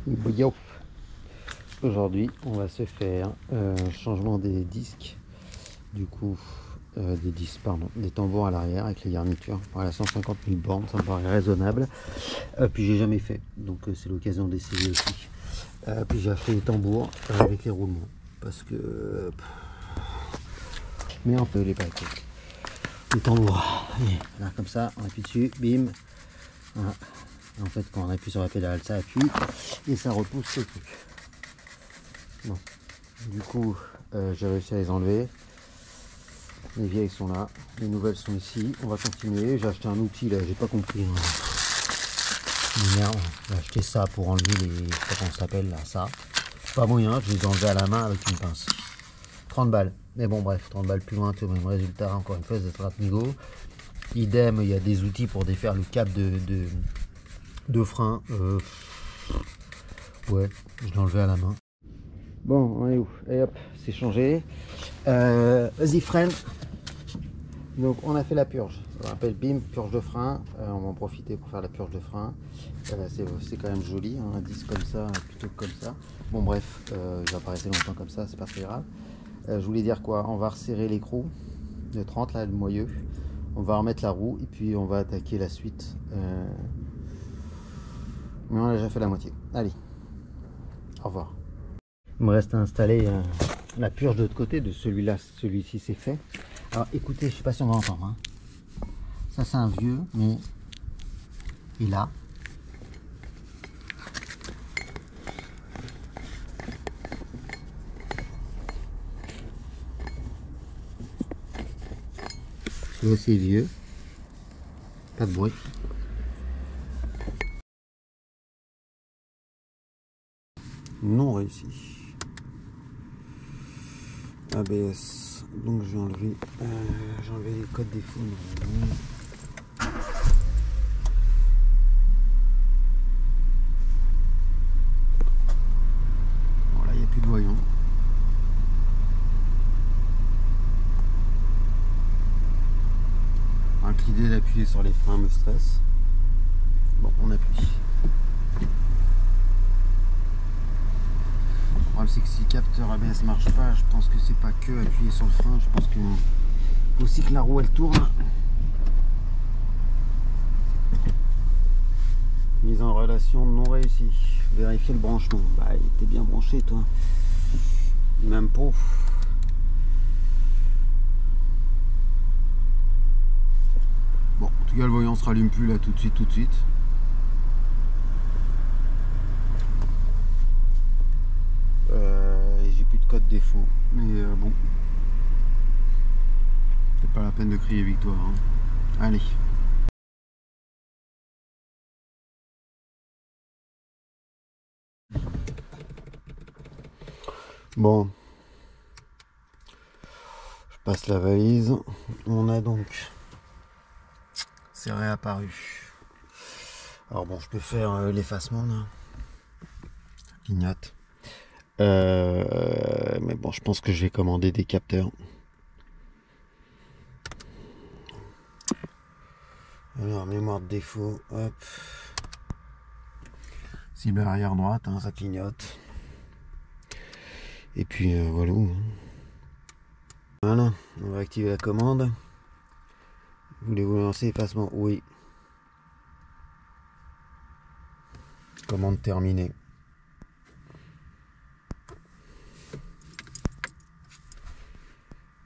Yo. Aujourd'hui, on va se faire changement des disques, du coup, des tambours à l'arrière avec les garnitures. Voilà, 150 000 bornes, ça me paraît raisonnable. Puis j'ai jamais fait, donc c'est l'occasion d'essayer aussi. Puis j'ai fait les tambours avec les roulements, parce que. Mais on peut les paquets. Les tambours, là comme ça, on appuie dessus, bim. Voilà. En fait, quand on appuie sur la pédale, ça appuie et ça repousse le truc. Bon. Du coup, j'ai réussi à les enlever. Les vieilles sont là, les nouvelles sont ici. On va continuer. J'ai acheté un outil là, j'ai pas compris. Merde, j'ai acheté ça pour enlever les. Je sais pas comment ça s'appelle là, ça. Pas moyen, je les ai enlevés à la main avec une pince. 30 balles. Mais bon, bref, 30 balles plus loin, tout le même résultat. Encore une fois, c'est Stratnigo. Idem, il y a des outils pour défaire le câble de frein. Ouais, je l'ai enlevé à la main. Bon, on est où? Et hop, c'est changé. Vas-y, freine. Donc, on a fait la purge. On rappelle, bim, purge de frein. On va en profiter pour faire la purge de frein. C'est quand même joli, hein, un disque comme ça plutôt que comme ça. Bon, bref, il va pas rester longtemps comme ça, c'est pas très grave. Je voulais dire quoi? On va resserrer l'écrou de 30, là, le moyeu. On va remettre la roue et puis on va attaquer la suite. Mais on a déjà fait la moitié. Allez, au revoir. Il me reste à installer la purge de l'autre côté de celui-là. Celui-ci c'est fait. Alors écoutez, je sais pas si on va entendre. Hein. Ça c'est un vieux, mais il a. C'est aussi vieux. Pas de bruit. Non réussi. ABS. Donc j'ai enlevé les codes défauts. Voilà, il n'y a plus de voyant. Donc l'idée d'appuyer sur les freins me stresse. Bon, on appuie. Le problème c'est que si le capteur ABS marche pas, je pense que c'est pas que appuyer sur le frein, je pense qu'il faut aussi que la roue elle tourne. Mise en relation non réussie. Vérifier le branchement. Bah il était bien branché toi. Même pas. Bon, en tout cas le voyant se rallume plus là tout de suite. J'ai plus de code défaut, mais bon, c'est pas la peine de crier victoire. Hein. Allez. Bon, je passe la valise. On a donc, c'est réapparu. Alors bon, je peux faire l'effacement là. Clignote. Mais bon, je pense que je vais commander des capteurs. Alors, mémoire de défaut, hop. Cible arrière droite, hein, ça clignote. Et puis voilà. Voilà, on va activer la commande. Voulez-vous lancer effacement? Oui. Commande terminée.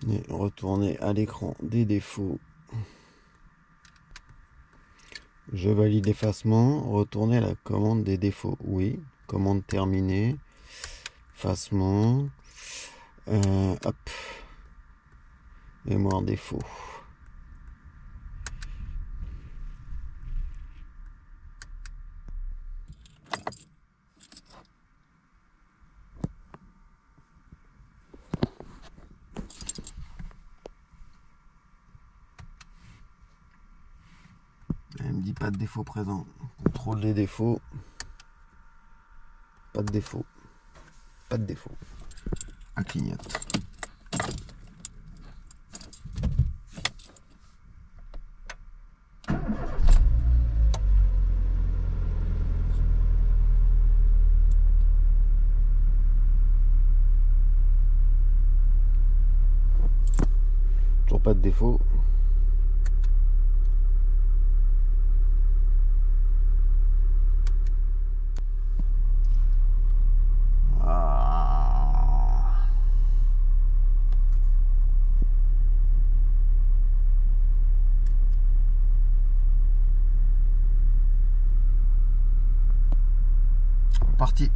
Et retourner à l'écran des défauts. Je valide l'effacement. Retourner à la commande des défauts. Oui. Commande terminée. Effacement. Hop. Mémoire défaut. Elle me dit pas de défaut présent. Contrôle des défauts. Pas de défaut. Pas de défaut. Elle clignote. pas de défaut. Parti.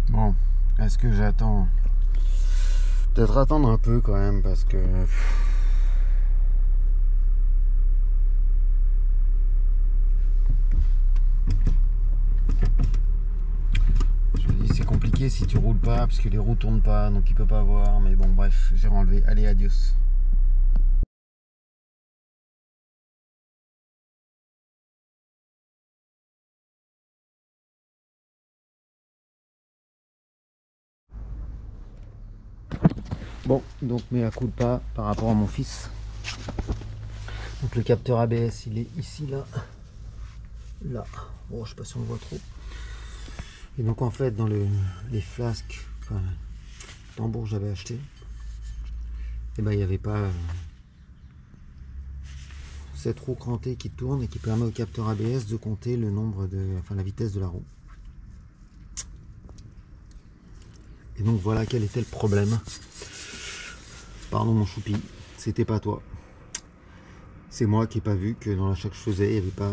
Bon, est-ce que j'attends? Peut-être attendre un peu quand même parce que je me dis c'est compliqué si tu roules pas parce que les roues tournent pas, donc il peut pas voir. Mais bon, bref, j'ai enlevé. Allez, adios. Bon, donc mea culpa par rapport à mon fils. Donc le capteur ABS, il est ici, là. Là. Bon, je sais pas si on le voit trop. Et donc en fait, dans les flasques, enfin, le tambour que j'avais acheté, et ben il n'y avait pas cette roue crantée qui tourne et qui permet au capteur ABS de compter le nombre enfin la vitesse de la roue. Et donc voilà quel était le problème. Pardon mon choupi, c'était pas toi. C'est moi qui n'ai pas vu que dans l'achat que je faisais, il n'y avait pas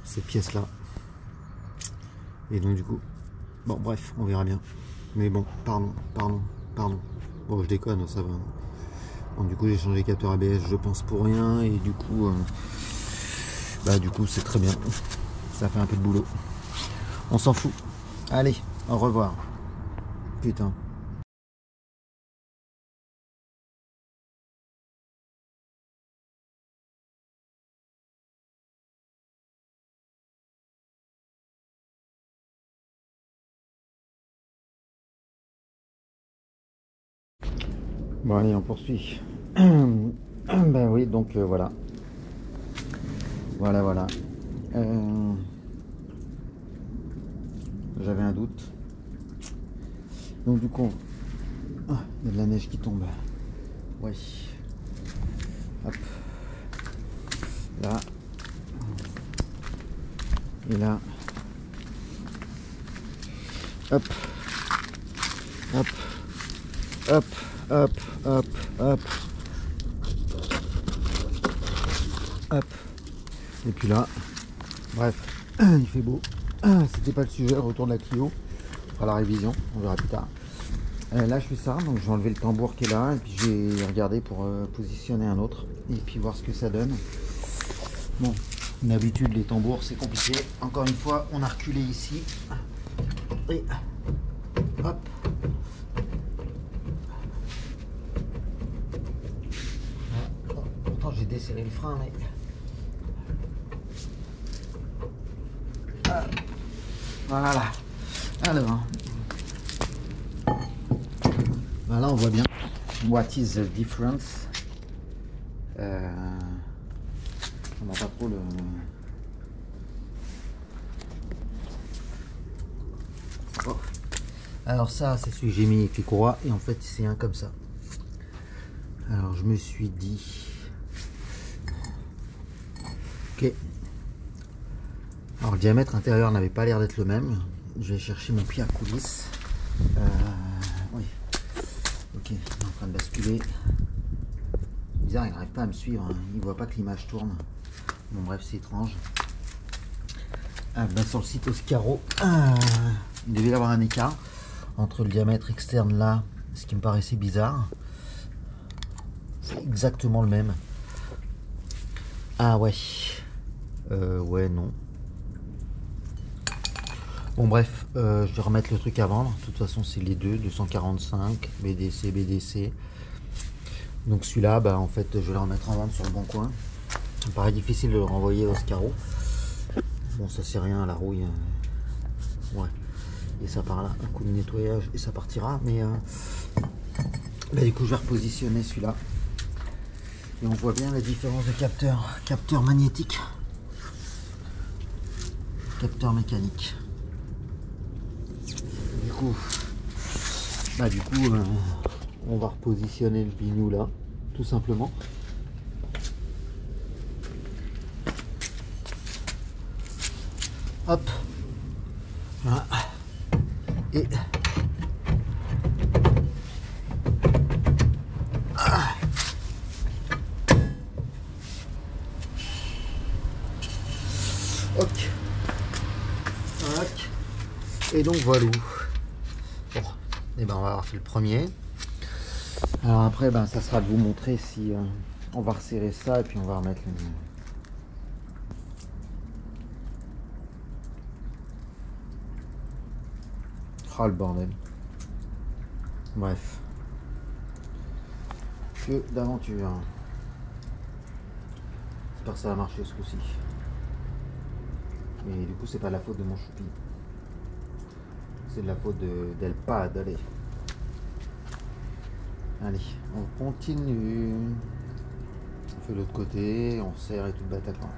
cette pièce là. Et donc du coup, bon bref, on verra bien. Mais bon, pardon. Bon, je déconne, ça va. Bon, du coup j'ai changé le capteur ABS, je pense pour rien, et du coup c'est très bien. Ça fait un peu de boulot. On s'en fout. Allez, au revoir. Putain. Bon allez, on poursuit. Ben oui, donc voilà. Voilà. J'avais un doute. Donc du coup, il y a de la neige qui tombe. Oui. Hop. Là. Et là. Hop. Hop. Hop. Hop. Hop. Hop. Hop. Et puis là. Bref. Il fait beau. C'était pas le sujet, retour de la Clio. On fera la révision, on verra plus tard. Là je fais ça, donc j'ai enlevé le tambour qui est là et puis j'ai regardé pour positionner un autre et puis voir ce que ça donne. Bon, d'habitude les tambours c'est compliqué. Encore une fois, on a reculé ici. Et hop. Pourtant j'ai desserré le frein, mais voilà. Alors, là on voit bien what is the difference. On n'a pas trop le... Oh. Alors ça c'est celui que j'ai mis avec les courroies et en fait c'est un comme ça. Alors je me suis dit ok, alors le diamètre intérieur n'avait pas l'air d'être le même. Je vais chercher mon pied à coulisse. Oui, ok, il est en train de basculer. Bizarre, il n'arrive pas à me suivre, hein. Il voit pas que l'image tourne. Bon bref, c'est étrange. Sur le site Oscaro, il devait y avoir un écart entre le diamètre externe là, ce qui me paraissait bizarre. C'est exactement le même. Ah ouais. Ouais, non. Bon bref, je vais remettre le truc à vendre. De toute façon c'est les deux, 245, BDC. Donc celui-là, en fait je vais le remettre en vente sur le bon coin. Ça me paraît difficile de le renvoyer au Oscaro. Bon ça c'est rien, la rouille. Ouais. Et ça par là, un coup de nettoyage et ça partira. Mais du coup je vais repositionner celui-là. Et on voit bien la différence de capteur magnétique, capteur mécanique. on va repositionner le bignou là, tout simplement. Hop, voilà. Et ok. Et donc voilà. Bon, et ben on va avoir fait le premier. Alors après, ben ça sera de vous montrer si on va resserrer ça et puis on va remettre le. Ah le bordel. Bref. Que d'aventure. J'espère que ça va marcher ce coup-ci. Mais du coup c'est pas la faute de mon choupi. C'est de la faute d'El Pad. Allez. Allez, on continue. On fait l'autre côté, on serre et tout le bataclan.